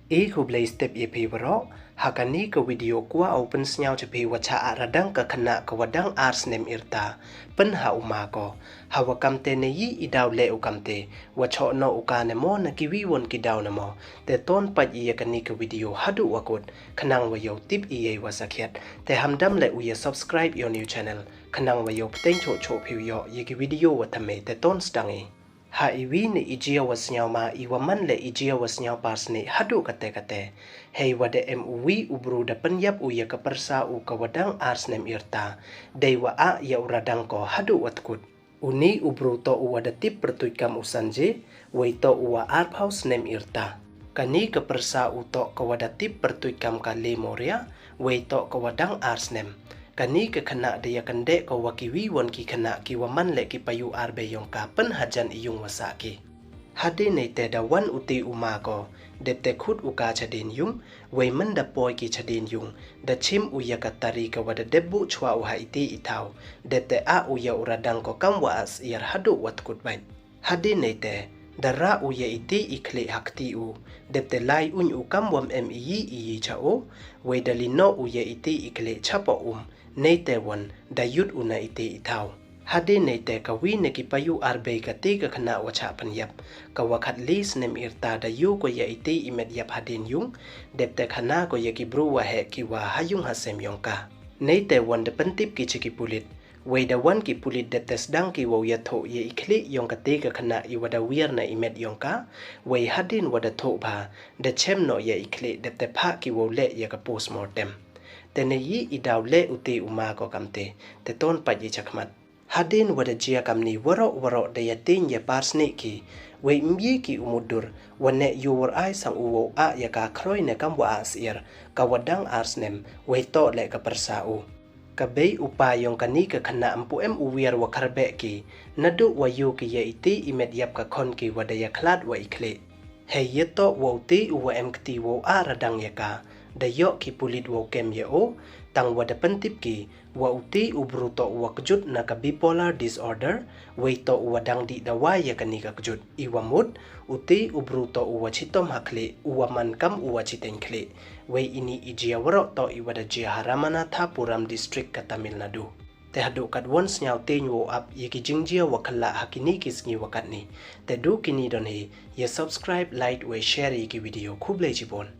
Kublai step EP bro, hakani ke video kuah open senyau cepi waca radang ke kena ke wadang ars nem irta, pen ha umako, hawa kamte ne yi idaw le ukamte, wacho no ukane mo na kiwi won kidaw na mo, te ton pat iya kani ke video hadu wakut, kanang wayo tip iya wasakiat, te hamdam le uya subscribe your new channel, kanang wayo pteng cho piu yo ye ki video watame te ton stangi. Ha iwi ni ijia wasnyau ma iwaman le ijia wasnyau pas ni hadu kate hei wade uwi ubru da penyap uya kepersa u kawadang ars nem irta dewa a ya uradang ko hadu watkut uni ubru to uwada tip pertuikam usanje wei to uwa arp house nem irta kani kepersa u to kawada tip pertuikam ka lemoria wei to kawadang ars nem kani ke kena dia kende ko wakiwi won ki kena ki waman le ki payu arbe yong ka pen hajan iyung wasaki hade nei te da wan uti umako de te khut uka chadin yung wei men da poi ki chadin yung da chim uya katari ka wada debu chwa u haiti itau de te a uya uradang ko kamwa as yar hadu wat kut bai hade nei te dara uya iti ikle hakti u depte lai un u kamwam i chao wei dalino uya iti ikle chapo neite won dayut una iti itau hade neite kawi ne ki payu arbe ka te ka khana wacha panyap ka wakhat lis nem irta da yu ko ya iti imet yap hadin yung depte khana ko ya ki bru wa he ki wa hayung hasem yong ka neite won de pentip ki chiki pulit wei da wan ki pulit de tes dang ki wo ya tho ye ikli yong ka te ka khana I wada wir na imet yong ka wei hadin wada tho ba de chem no ye ikli de te pha ki wo le ya ka postmortem tene yi idaw le uti uma ko kamte te ton pa ji chakmat hadin wada jia kamni waro de yatin ya parsni ki wei mbi ki umudur wane your eye sang uwo a ya ka kroi ne kamwa asir ka wadang arsnem wei to le ka persau kabei upayong kani ka khana ampu uwiar wa karbe ki nadu wayu ki ya iti imet yap ka kon ki wada ya khlad wa ikle he yeto wo ti wa kti wo a radang ya ka da yo ki pulit wo kem ye o tang wada pentip ki wa uti ubruto wa kjut na ka bipolar disorder wei to wadang di da wa ya kani ka kjut iwamut uti ubruto wa chitom hakle wa man kam wa chiten khle wei ini ijia waro to iwada jia haramana thapuram district ka Tamil Nadu te hadu kat wons nyau te nyu up ye ki jingjia wakala hakini kisngi wakat ni te du kini don he ye subscribe like we share ye ki video khuble jibon